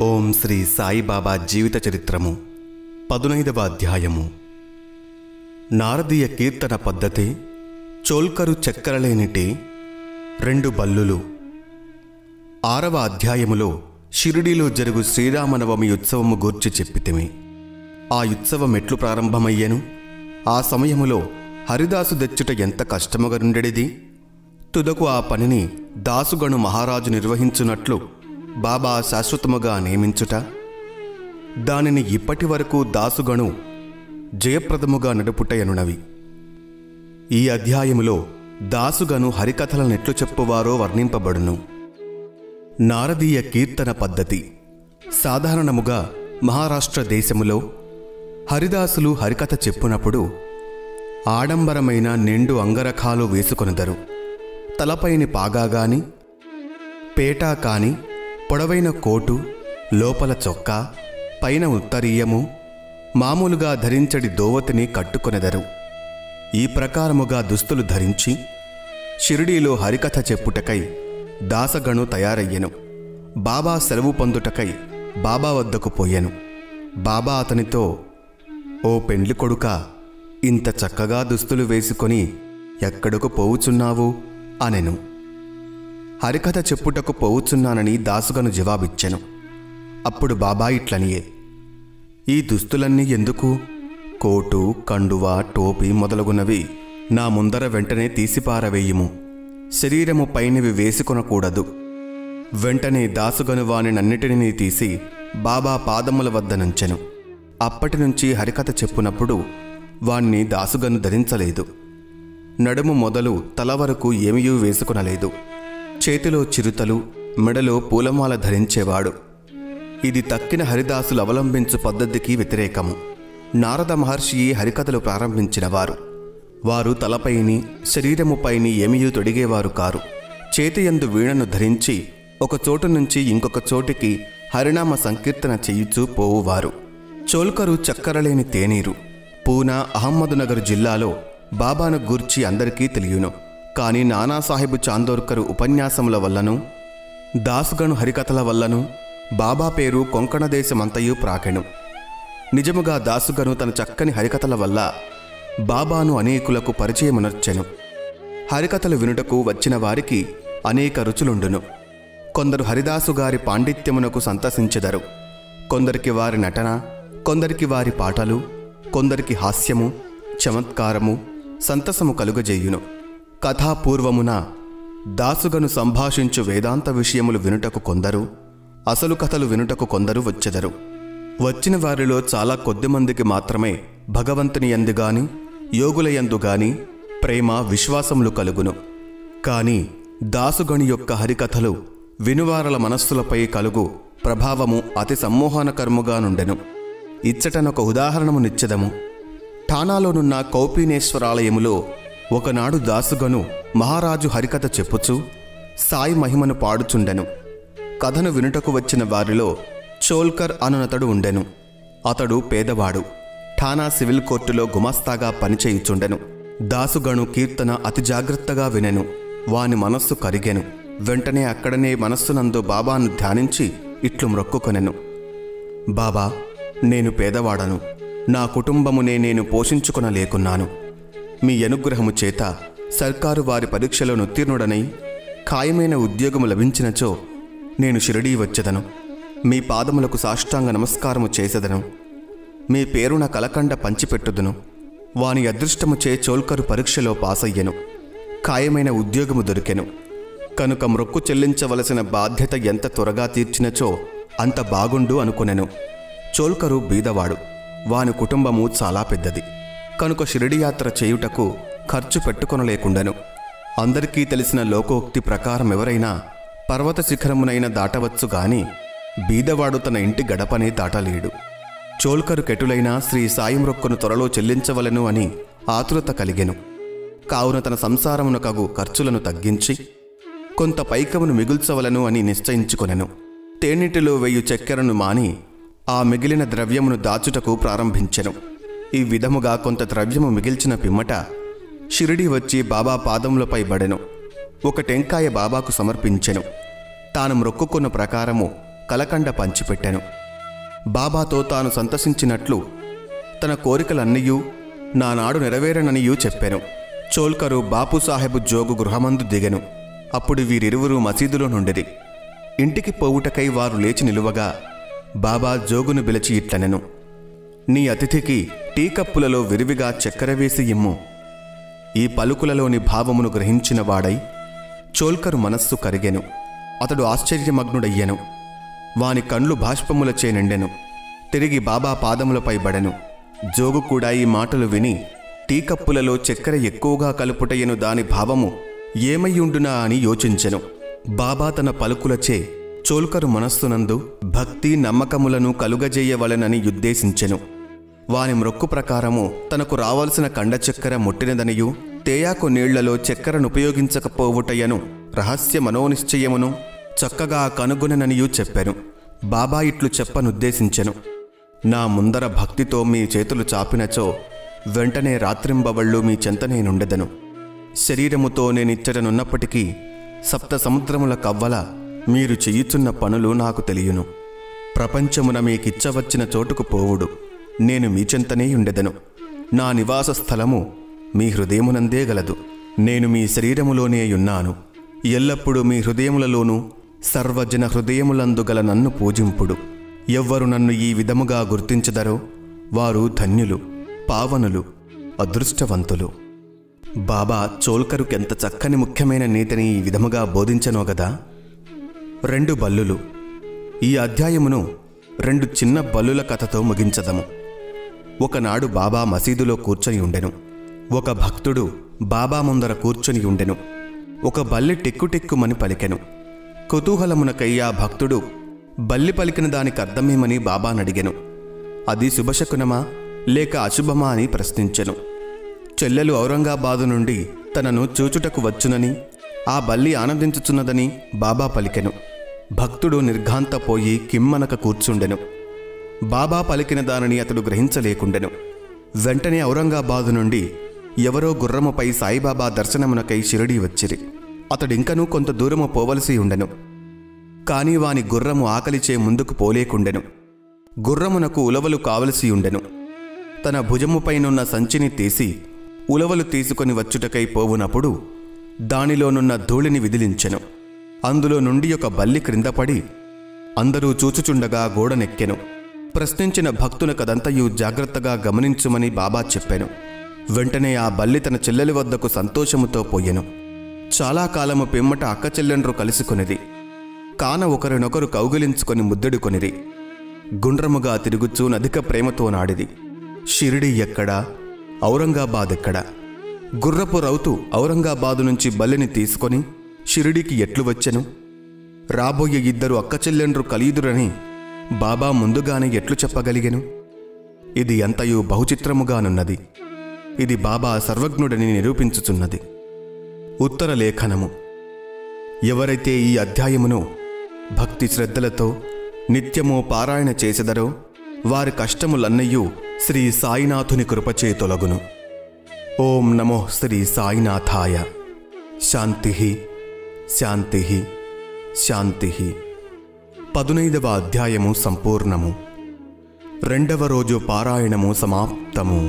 ఓం శ్రీ సాయిబాబా జీవిత చరిత్రము 15వ అధ్యాయము. నారదీయ కీర్తన పద్ధతి. చోల్కరు చక్కరలేనిటి 2 బల్లులు. 6వ అధ్యాయములో షిరిడీలో జరుగు శ్రీరామనవమి ఉత్సవము గూర్చి చెప్పితిమి. ఆ ఉత్సవం ఎట్లు ప్రారంభమయ్యెను, ఆ సమయములో హరిదాసు దెచ్చుట ఎంత కష్టముగా నుండెడిది, తుదకు ఆ పనిని దాసుగణు మహారాజు నిర్వహించునట్లు బాబా శాశ్వతముగా నియమించుట, దానిని ఇప్పటి వరకు దాసుగణు జయప్రదముగా నడుపుటయనునవి. ఈ అధ్యాయములో దాసుగను హరికథలనెట్లు చెప్పువారో వర్ణింపబడును. నారదీయ కీర్తన పద్ధతి. సాధారణముగా మహారాష్ట్ర దేశములో హరిదాసులు హరికథ చెప్పునప్పుడు ఆడంబరమైన నిండు అంగరఖాలు వేసుకొనెదరు. తలపైని పాగాగాని, పేటా కాని, పొడవైన కోటు, లోపల చొక్కా, పైన ఉత్తరీయము, మామూలుగా ధరించడి దోవతిని కట్టుకొనెదరు. ఈ ప్రకారముగా దుస్తులు ధరించి షిరిడీలో హరికథ చెప్పుటకై దాసగణు తయారయ్యెను. బాబా సెలవు పొందుటకై బాబా వద్దకు పోయెను. బాబా అతనితో, ఓ పెండ్లి కొడుకా, ఇంత చక్కగా దుస్తులు వేసుకొని ఎక్కడకు పోవుచున్నావు అనెను. హరికథ చెప్పుటకు పోవుచున్నానని దాసుగను జవాబిచ్చెను. అప్పుడు బాబా ఇట్లనియే, ఈ దుస్తులన్నీ ఎందుకు? కోటు, కండువా, టోపీ మొదలగునవి నా ముందర వెంటనే తీసిపారవేయుము. శరీరము పైనవి వేసుకొనకూడదు. వెంటనే దాసుగను వానినన్నిటినీ తీసి బాబా పాదముల వద్ద నుంచెను. అప్పటినుంచి హరికథ చెప్పునప్పుడు వాణ్ణి దాసుగను ధరించలేదు. నడుము మొదలు తల వరకు ఏమీ వేసుకొనలేదు. చేతిలో చిరుతలు, మెడలో పూలమాల ధరించేవాడు. ఇది తక్కిన హరిదాసులు అవలంబించు పద్ధతికి వ్యతిరేకము. నారద మహర్షి హరికథలు ప్రారంభించినవారు. వారు తలపైని, శరీరముపైని ఏమీ తొడిగేవారు కారు. చేతియందు వీణను ధరించి ఒక చోటు నుంచి ఇంకొక చోటికి హరినామ సంకీర్తన చేయుచూ పోవువారు. చోల్కరు చక్కరలేని తేనీరు. పూనా, అహమ్మదునగర్ జిల్లాలో బాబాను గూర్చి అందరికీ తెలియను. కానీ నానాసాహెబు చాందోర్కరు ఉపన్యాసముల వల్లను, దాసుగను హరికథల వల్లను బాబా పేరు కొంకణ దేశమంతయు ప్రాకెను. నిజముగా దాసుగను తన చక్కని హరికథల వల్ల బాబాను అనేకులకు పరిచయమునర్చెను. హరికథలు వినుటకు వచ్చిన వారికి అనేక రుచులుండును. కొందరు హరిదాసుగారి పాండిత్యమునకు సంతసించెదరు. కొందరికి వారి నటన, కొందరికి వారి పాటలు, కొందరికి హాస్యము, చమత్కారము, సంతసము కలుగజేయును. కథాపూర్వమున దాసుగను సంభాషించు వేదాంత విషయములు వినుటకు కొందరు, అసలు కథలు వినుటకు కొందరు వచ్చెదరు. వచ్చిన వారిలో చాలా కొద్దిమందికి మాత్రమే భగవంతుని యందుగాని, యోగుల యందుగాని ప్రేమ, విశ్వాసములు కలుగును. కాని దాసుగణి యొక్క హరికథలు వినువారల మనస్సులపై కలుగు ప్రభావము అతి సమ్మోహనకరముగా నుండెను. ఇచ్చటనొక ఉదాహరణమునిచ్చెదము. ఠానాలోనున్న కౌపీనేశ్వరాలయములో ఒకనాడు దాసుగను మహారాజు హరికథ చెప్పుచు సాయి మహిమను పాడుచుండెను. కథను వినుటకు వచ్చిన వారిలో చోల్కర్ అనునతడు ఉండెను. అతడు పేదవాడు. ఠానా సివిల్ కోర్టులో గుమస్తాగా పనిచేయుచుండెను. దాసుగను కీర్తన అతి జాగ్రత్తగా వినెను. వాని మనస్సు కరిగెను. వెంటనే అక్కడనే మనస్సునందు బాబాను ధ్యానించి ఇట్లు మ్రొక్కుకొనెను. బాబా, నేను పేదవాడను. నా కుటుంబమునే నేను పోషించుకొనలేకున్నాను. మీ అనుగ్రహము చేత సర్కారు వారి పరీక్షలో ఉత్తీర్ణుడనై ఖాయమైన ఉద్యోగము లభించినచో నేను షిరిడీ వచ్చెదను. మీ పాదములకు సాష్టాంగ నమస్కారము చేసెదను. మీ పేరున కలకండ పంచిపెట్టుదును. వాని అదృష్టముచే చోల్కరు పరీక్షలో పాసయ్యెను. ఖాయమైన ఉద్యోగము దొరికెను. కనుక మ్రొక్కు చెల్లించవలసిన బాధ్యత ఎంత త్వరగా తీర్చినచో అంత బాగుండు అనుకొనెను. చోల్కరు బీదవాడు. వాని కుటుంబము చాలా పెద్దది. కనుక షిరిడి యాత్ర చేయుటకు ఖర్చు పెట్టుకొనలేకుండెను. అందరికీ తెలిసిన లోకోక్తి ప్రకారం ఎవరైనా పర్వత శిఖరమునైన దాటవచ్చు గాని బీదవాడు తన ఇంటి గడపనే దాటలేడు. చోల్కరు కెటులైన శ్రీ సాయి మ్రొక్కును త్వరలో చెల్లించవలెను అని ఆతురత కలిగెను. కావున తన సంసారమునకగు ఖర్చులను తగ్గించి కొంత పైకమును మిగుల్చవలను అని నిశ్చయించుకొనెను. తేనీటిలో వేయు చక్కెరను మాని ఆ మిగిలిన ద్రవ్యమును దాచుటకు ప్రారంభించెను. ఈ విధముగా కొంత ద్రవ్యము మిగిల్చిన పిమ్మట షిరిడి వచ్చి బాబా పాదములపై బడెను. ఒక టెంకాయ బాబాకు సమర్పించెను. తాను మ్రొక్కుకున్న ప్రకారము కలకండ పంచిపెట్టాను. బాబాతో తాను సంతసించినట్లు తన కోరికలన్నయూ నానాడు నెరవేరననియూ చెప్పాను. చోల్కరు బాపుసాహెబు జోగు గృహమందు దిగెను. అప్పుడు వీరిరువురు మసీదులో నుండిరి. ఇంటికి పోవుటకై వారు లేచి నిలువగా బాబా జోగును పిలిచి ఇట్లనెను, నీ అతిథికి టీ కప్పులలో విరివిగా చక్కెర వేసి ఇమ్ము. ఈ పలుకులలోని భావమును గ్రహించిన వాడై చోల్కరు మనస్సు కరిగెను. అతడు ఆశ్చర్యమగ్నుడయ్యెను. వాని కండ్లు బాష్పములచే నిండెను. తిరిగి బాబా పాదములపై బడెను. జోగు కూడా ఈ మాటలు విని టీ కప్పులలో చక్కెర ఎక్కువగా కలుపుటయ్యను దాని భావము ఏమయ్యుండునా అని యోచించెను. బాబా తన పలుకులచే చోల్కరు మనస్సునందు భక్తి నమ్మకములను కలుగజేయవలెనని ఉద్దేశించెను. వాని మ్రొక్కు ప్రకారము తనకు రావలసిన కండ చక్కెర ముట్టినదనియు తేయాకు నీళ్లలో చక్కెరనుపయోగించకపోవుటయను రహస్య మనోనిశ్చయమును చక్కగా కనుగొనననియూ చెప్పెను. బాబా ఇట్లు చెప్పనుద్దేశించెను, నా ముందర భక్తితో మీ చేతులు చాపినచో వెంటనే రాత్రింబవళ్ళు మీ చెంతనే నుండెదను. శరీరముతో నేనిచ్చటనున్నప్పటికీ సప్త సముద్రముల కవ్వల మీరు చెయ్యుచున్న పనులు నాకు తెలియను. ప్రపంచమున మీకిచ్చవచ్చిన చోటుకు పోవుడు నేను మీ చెంతనే ఉండెదను. నా నివాస స్థలము మీ హృదయమునందే గలదు. నేను మీ శరీరములోనే ఉన్నాను. ఎల్లప్పుడూ మీ హృదయములలోనూ సర్వజన హృదయములందు గల నన్ను పూజింపుడు. ఎవ్వరు నన్ను ఈ విధముగా గుర్తించదరో వారు ధన్యులు, పావనులు, అదృష్టవంతులు. బాబా చోల్కరుకెంత చక్కని ముఖ్యమైన నీతిని ఈ విధముగా బోధించనో గదా. 2 బల్లులు. ఈ అధ్యాయమును 2 చిన్న బల్లుల కథతో ముగించదము. ఒకనాడు బాబా మసీదులో కూర్చొని ఉండెను. ఒక భక్తుడు బాబా ముందర కూర్చొని ఉండెను. ఒక బల్లి టిక్కుటిక్కుమని పలికెను. కుతూహలమునకై ఆ భక్తుడు బల్లి పలికిన దానికి అర్థమేమని బాబానడిగెను. అది శుభశకునమా లేక అశుభమా అని ప్రశ్నించెను. చెల్లెలు ఔరంగాబాదు నుండి తనను చూచుటకు వచ్చునని, ఆ బల్లి ఆనందించుచున్నదని బాబా పలికెను. భక్తుడు నిర్ఘాంతపోయి కిమ్మనక కూర్చుండెను. బాబా పలికిన దానిని అతడు గ్రహించలేకుండెను. వెంటనే ఔరంగాబాదు నుండి ఎవరో గుర్రముపై సాయిబాబా దర్శనమునకై షిరిడీ వచ్చిరి. అతడింకనూ కొంత దూరము పోవలసి ఉండెను. కాని వాని గుర్రము ఆకలిచే ముందుకు పోలేకుండెను. గుర్రమునకు ఉలవలు కావలసి ఉండెను. తన భుజముపైనున్న సంచిని తీసి ఉలవలు తీసుకొని వచ్చుటకై పోవునప్పుడు దానిలోనున్న ధూళిని విదిలించెను. అందులో నుండి ఒక బల్లి క్రిందపడి అందరూ చూచుచుండగా గోడనెక్కెను. ప్రశ్నించిన భక్తునకదంతయు జాగ్రత్తగా గమనించుమని బాబా చెప్పెను. వెంటనే ఆ బల్లి తన చెల్లెలి వద్దకు సంతోషముతో పోయెను. చాలా కాలము పిమ్మట అక్క చెల్లెండ్రు కలుసుకొనిది. కాన ఒకరినొకరు కౌగిలించుకొని ముద్దెడుకొనిరి. గుండ్రముగా తిరుగుచూ నధిక ప్రేమతో నాడిది. షిరిడీ ఎక్కడా, ఔరంగాబాద్ ఎక్కడా? గుర్రపు రౌతు ఔరంగాబాదు నుంచి బల్లిని తీసుకొని షిరిడీకి ఎట్లు వచ్చెను? రాబోయే 2 అక్క చెల్లెండ్రు కలియుదురని బాబా ముందుగానే ఎట్లు చెప్పగలిగెను? ఇది అంతయు బహుచిత్రముగానున్నది. ఇది బాబా సర్వజ్ఞుడని నిరూపించుచున్నది. ఉత్తర లేఖనము. ఎవరైతే ఈ అధ్యాయమును భక్తి శ్రద్ధలతో నిత్యము పారాయణ చేసెదరో వారి కష్టములన్నయ్యూ శ్రీ సాయినాథుని కృపచే తొలగును. ఓం నమో శ్రీ సాయినాథాయ. శాంతి శాంతి శాంతి. 15వ అధ్యాయము సంపూర్ణము. 2వ రోజు పారాయణము సమాప్తము.